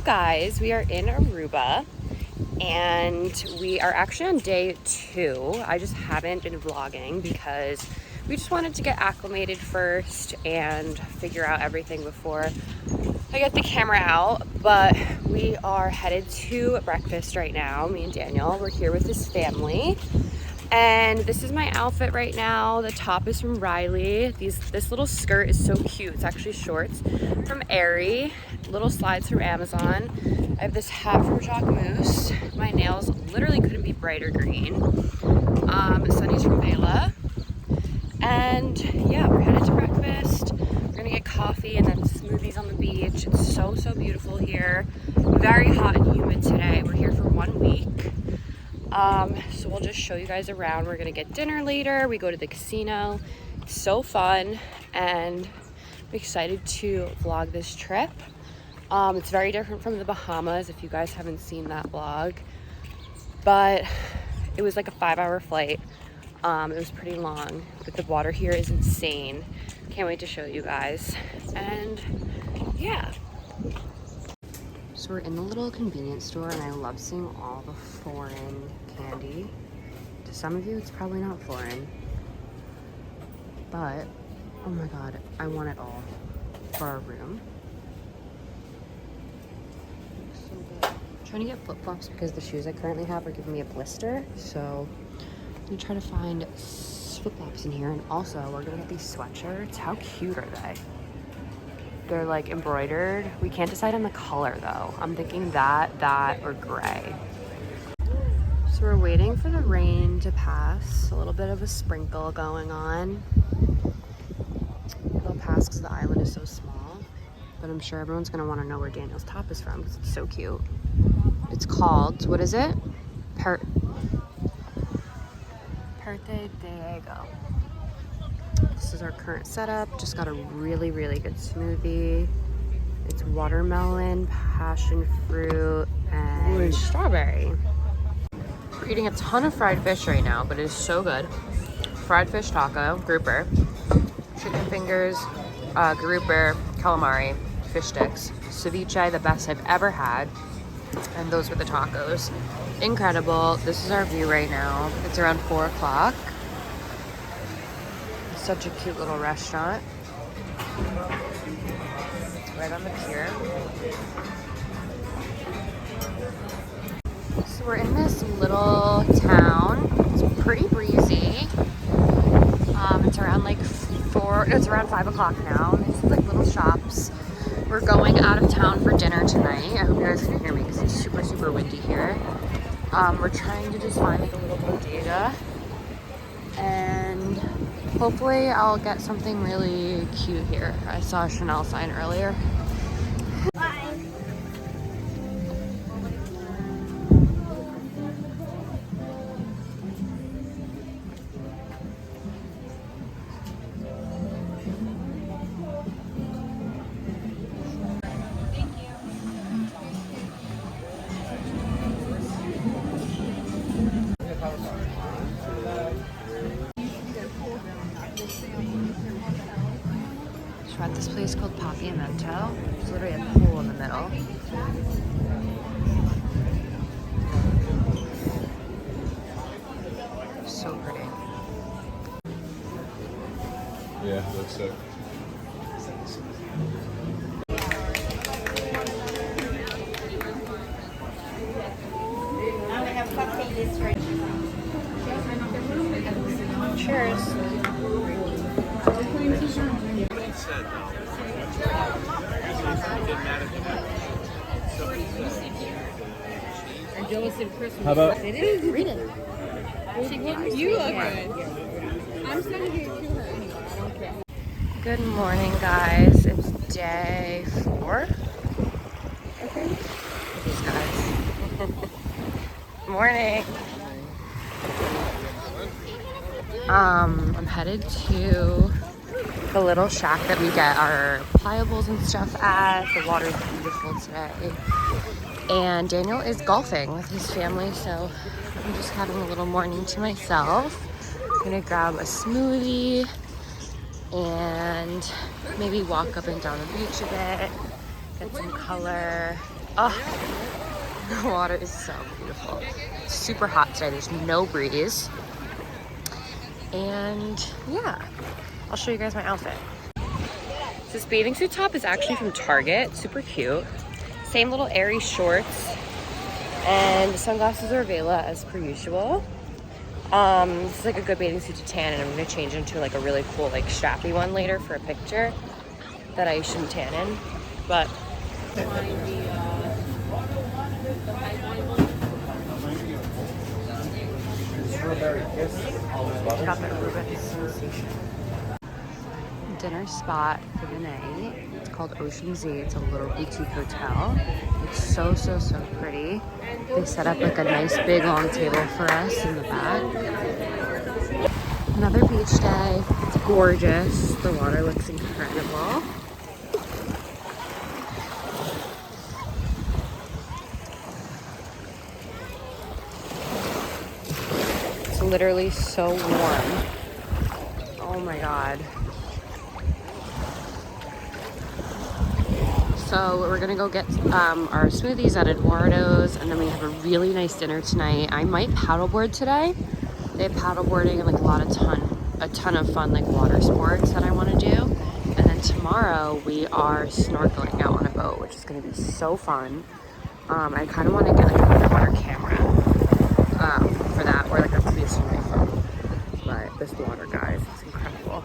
guys, we are in Aruba and we are actually on day 2. I just haven't been vlogging because we just wanted to get acclimated first and figure out everything before I get the camera out. But we are headed to breakfast right now. Me and Daniel, we're here with his family. And this is my outfit right now. The top is from Riley. This little skirt is so cute. It's actually shorts from Aerie. Little slides from Amazon. I have this hat from Jacquemus. My nails literally couldn't be brighter green. Sunny's from Vela. And yeah, we're headed to breakfast. We're gonna get coffee and then smoothies on the beach. It's so beautiful here. Very hot and humid today. We're here for 1 week. So we'll just show you guys around. We're gonna get dinner later. We go to the casino. It's so fun and I'm excited to vlog this trip. It's very different from the Bahamas if you guys haven't seen that vlog, but it was like a 5-hour flight. It was pretty long, but the water here is insane. Can't wait to show you guys. And yeah. So we're in the little convenience store and I love seeing all the foreign candy. To some of you, it's probably not foreign, but oh my God, I want it all for our room. So good. I'm trying to get flip-flops because the shoes I currently have are giving me a blister. So I'm gonna try to find flip-flops in here. And also we're gonna get these sweatshirts. How cute are they? They're like embroidered. We can't decide on the color though. I'm thinking that, or gray. So we're waiting for the rain to pass. A little bit of a sprinkle going on. It'll pass because the island is so small. But I'm sure everyone's gonna wanna know where Daniel's top is from because it's so cute. It's called, what is it? Puerto Diego. This is our current setup. Just got a really good smoothie. It's watermelon, passion fruit, and strawberry. We're eating a ton of fried fish right now, but it is so good. Fried fish taco, grouper, chicken fingers, grouper, calamari, fish sticks, ceviche, the best I've ever had. And those were the tacos. Incredible. This is our view right now. It's around 4 o'clock. Such a cute little restaurant. Right on the pier. So we're in this little town. It's pretty breezy. It's around like 5 o'clock now. There's like little shops. We're going out of town for dinner tonight. I hope you guys can hear me because it's super windy here. We're trying to just find like a little bodega. And hopefully I'll get something really cute here. I saw a Chanel sign earlier. We're at this place called Papiamento. There's literally a pool in the middle. So pretty. Yeah, looks sick. Now we have cocktails right now. Cheers. How about Read it. You look good. I'm sending you to her anyway. I don't care. Good morning, guys. It's day 4. I think. These guys. Morning. I'm headed to the little shack that we get our pliables and stuff at. The water's beautiful today. And Daniel is golfing with his family, so I'm just having a little morning to myself. I'm gonna grab a smoothie and maybe walk up and down the beach a bit, get some color, Oh, the water is so beautiful. It's super hot today. There's no breeze. And yeah, I'll show you guys my outfit. This bathing suit top is actually from Target. Super cute. Same little airy shorts. And the sunglasses are Avela as per usual. This is like a good bathing suit to tan, and I'm gonna change into like a really cool like strappy one later for a picture that I shouldn't tan in. But got the ARUBA sensation. Dinner spot for the night. It's called Ocean Z. It's a little boutique hotel. It's so pretty. They set up like a nice big long table for us in the back. Another beach day. It's gorgeous. The water looks incredible. It's literally so warm. Oh my god. So we're gonna go get our smoothies at Eduardo's, and then we have a really nice dinner tonight. I might paddleboard today. They have paddleboarding and like a ton of fun like water sports that I want to do. And then tomorrow we are snorkeling out on a boat, which is gonna be so fun. I kind of want to get like an underwater camera for that, or like a police on my phone. But this water, guys, it's incredible.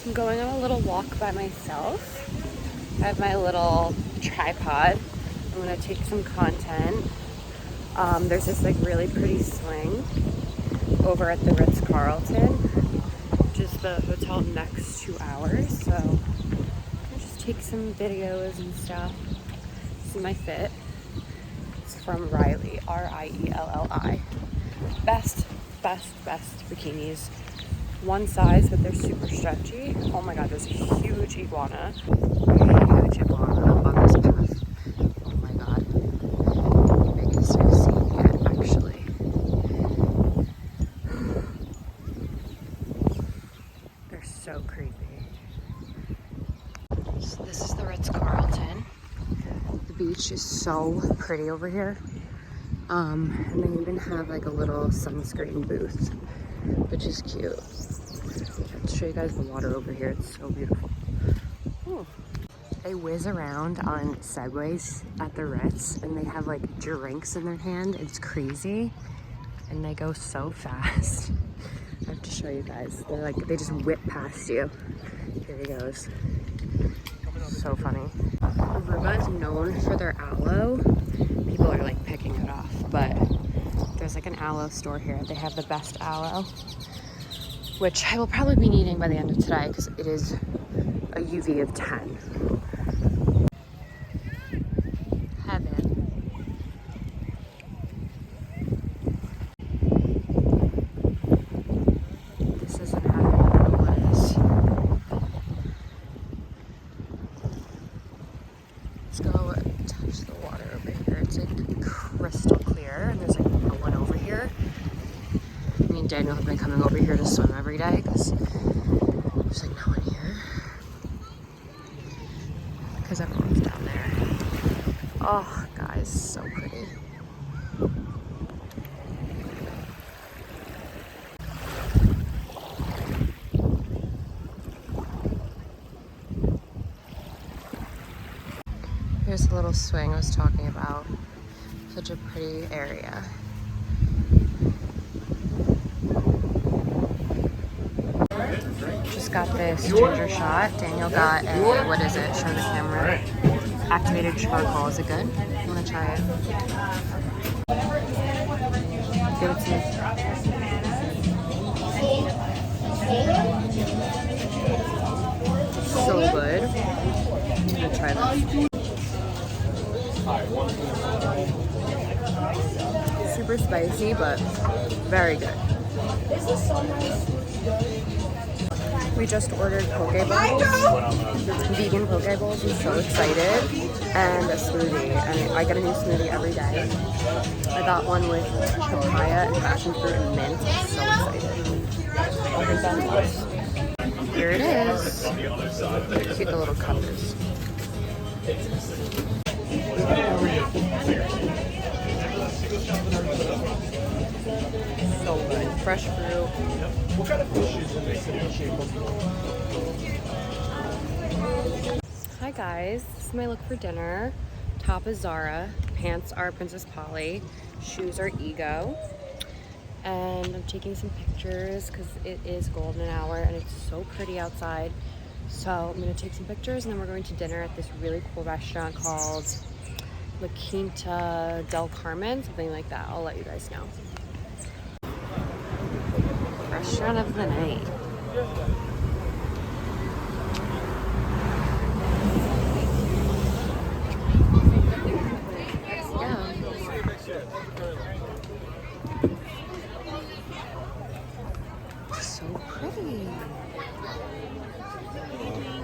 I'm going on a little walk by myself. I have my little tripod. I'm gonna take some content. There's this like really pretty swing over at the Ritz-Carlton, which is the hotel next to ours. So I'll just take some videos and stuff. See my fit. It's from Riley, R-I-E-L-L-I. Best bikinis. One size, but they're super stretchy. Oh my god, there's a huge iguana. Huge iguana up on this path. Oh my god. The biggest I've seen yet, actually. They're so creepy. So this is the Ritz-Carlton. The beach is so pretty over here. And they even have like a little sunscreen booth, which is cute. I'll show you guys the water over here. It's so beautiful. Ooh. They whiz around on Segways at the Ritz, and they have like drinks in their hand. It's crazy, and they go so fast. I have to show you guys. They're like, they just whip past you. Here he goes. So funny. Aruba is known for their aloe. People are like picking it off, but there's like an aloe store here. They have the best aloe, which I will probably be needing by the end of today because it is a UV of 10. Heaven. This isn't heaven, I don't know what is. Let's go touch the water over here. It's like crystal clear, and there's like no one over here. Me and Daniel have been coming over here to swim every day because there's like no one here. Because everyone's down there. Oh, guys, so pretty. Here's the little swing I was talking about. Such a pretty area. Just got this ginger shot. Daniel got a, what is it? Show the camera. Activated charcoal. Is it good? You want to try it? Give it to me. So good. I'm gonna try this. Super spicy, but very good. We just ordered poke bowls, vegan poke bowls. I'm so excited, and a smoothie. And I get a new smoothie every day. I got one with papaya and passion fruit and mint. I'm so excited. I'll bring that to us. Here it is. Look at the little covers. So good. Fresh fruit. Hi guys, this is my look for dinner. Top is Zara, pants are Princess Polly, shoes are Ego. And I'm taking some pictures because it is golden hour and it's so pretty outside. So I'm gonna take some pictures and then we're going to dinner at this really cool restaurant called La Quinta del Carmen, something like that. I'll let you guys know. Restaurant of the night. Yeah. So pretty.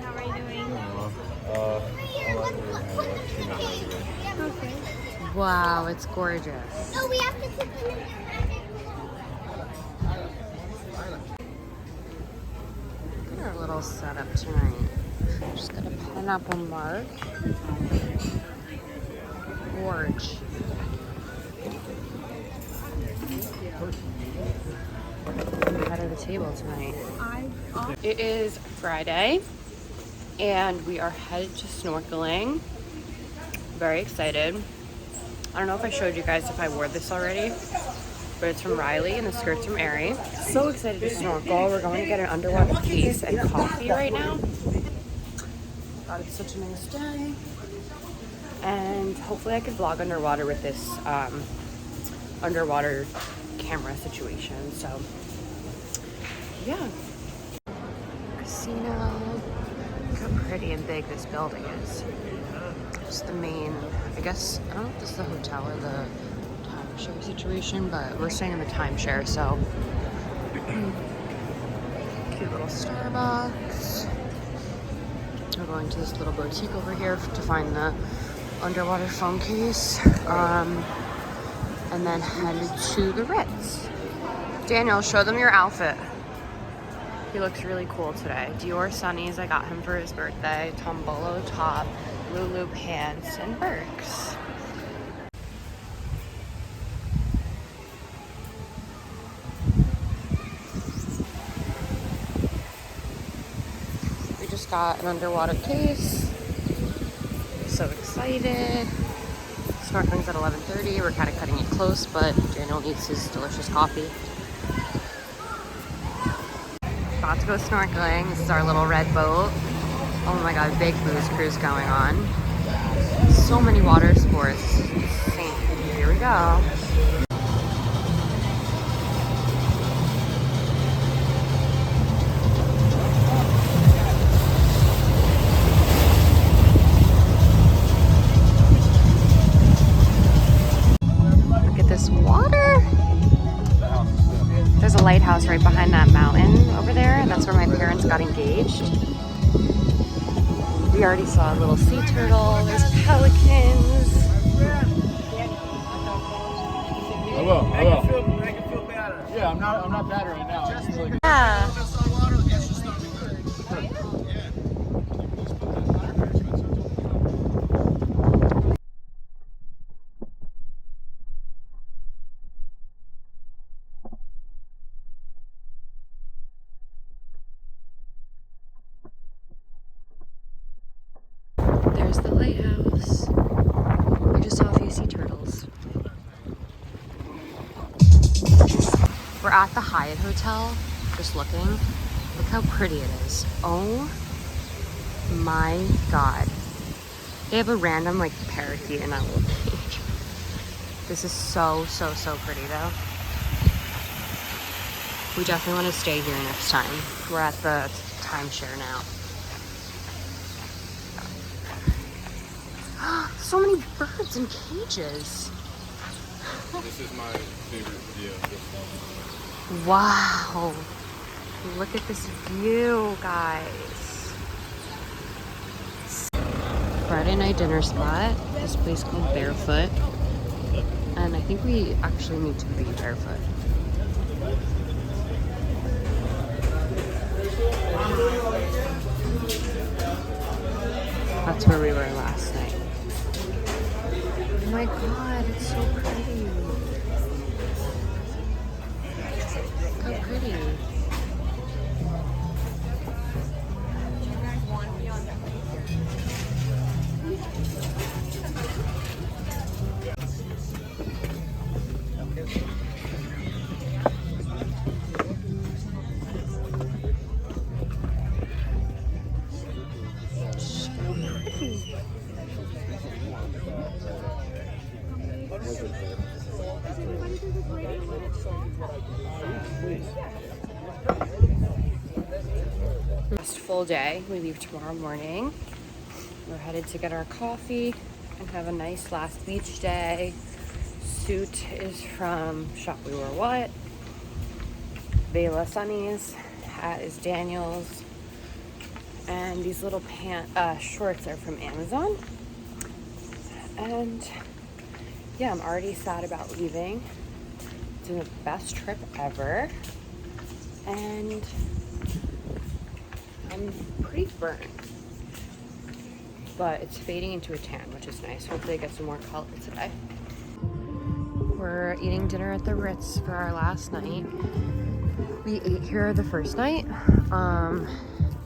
How are you doing? Okay. Wow, it's gorgeous. No, we have to sit in. Look at our little setup tonight. Just got a pineapple mark. Gorge. Head of the table tonight. It is Friday and we are headed to snorkeling. Very excited. I don't know if I showed you guys if I wore this already, but it's from Riley and the skirt's from Aerie. So excited to snorkel. We're going to get an underwater case and coffee right now. God, it's such a nice day. And hopefully I could vlog underwater with this underwater camera situation. So yeah. Casino. Look how pretty and big this building is. Just the main, I guess, I don't know if this is the hotel or the timeshare situation, but we're staying in the timeshare, so cute little Starbucks. We're going to this little boutique over here to find the underwater phone case, and then headed to the Ritz. Daniel, show them your outfit. He looks really cool today. Dior sunnies, I got him for his birthday. Tombolo top, Lulu pants, and Birks. We just got an underwater case. So excited. Snorkeling's at 11:30. We're kind of cutting it close, but Daniel needs his delicious coffee. About to go snorkeling. This is our little red boat. Oh my god, big booze cruise going on. So many water sports. Insane. Here we go. Look at this water. There's a lighthouse right behind that mountain over there. That's where my parents got engaged. We already saw a little sea turtle. There's pelicans. I will. I can feel better. Yeah, I'm not bad right now. Yeah. There's the lighthouse. We just saw a few sea turtles. We're at the Hyatt Hotel, just looking. Look how pretty it is. Oh my god. They have a random like parakeet in that little cage. This is so pretty though. We definitely want to stay here next time. We're at the timeshare now. So many birds in cages. This is my favorite view. Wow. Look at this view, guys. Friday night dinner spot. This place called Barefoot. And I think we actually need to be barefoot. That's where we were last night. Oh my god, it's so pretty. Look how pretty. Last full day. We leave tomorrow morning. We're headed to get our coffee and have a nice last beach day. Suit is from Shop We Were What. Vela Sunny's. Hat is Daniel's. And these little shorts are from Amazon. And yeah, I'm already sad about leaving. It's been the best trip ever. And I'm pretty burnt. But it's fading into a tan, which is nice. Hopefully I get some more color today. We're eating dinner at the Ritz for our last night. We ate here the first night.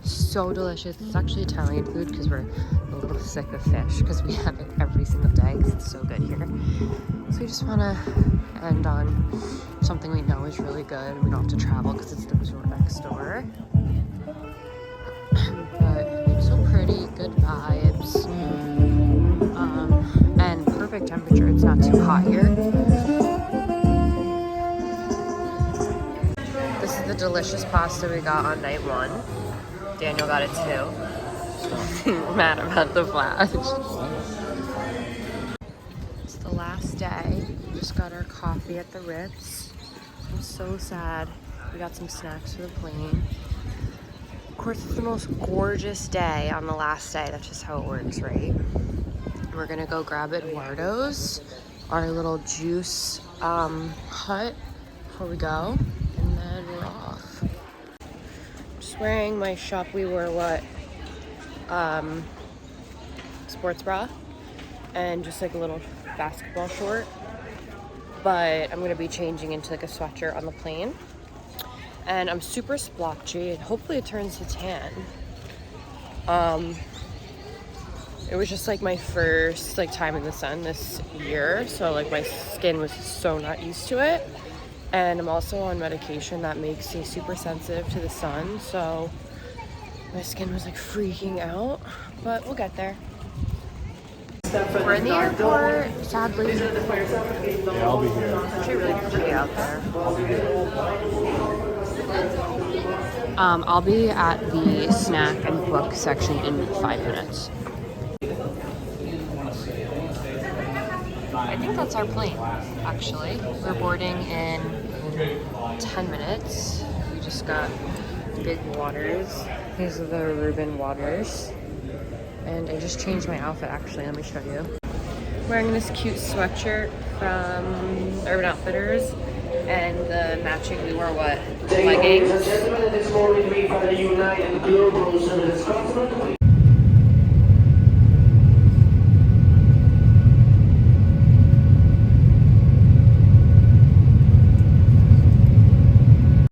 So delicious. It's actually Italian food because we're a little sick of fish because we have it every single day because it's so good here. So we just want to end on something we know is really good and we don't have to travel because it's the resort next door. But it's so pretty, good vibes, and perfect temperature. It's not too hot here. This is the delicious pasta we got on night one. Daniel got it too. Mad about the flash. It's the last day. We just got our coffee at the Ritz. I'm so sad. We got some snacks for the plane. Of course, it's the most gorgeous day on the last day. That's just how it works, right? We're gonna go grab Eduardo's, our little juice hut before we go, and then we're off. Just wearing my Shop We Were What sports bra and just like a little basketball short, but I'm gonna be changing into like a sweatshirt on the plane. And I'm super splotchy and hopefully it turns to tan. It was just like my first like time in the sun this year, so like my skin was so not used to it. And I'm also on medication that makes me super sensitive to the sun, so my skin was like freaking out, but we'll get there. We're in the airport, sadly. Yeah, I'll be here. It's actually really pretty out there. I'll be at the snack and book section in 5 minutes. I think that's our plane, actually. We're boarding in 10 minutes. We just got big waters. These are the ARUBA waters. And I just changed my outfit, actually. Let me show you. Wearing this cute sweatshirt from Urban Outfitters and the matching We Were What leggings.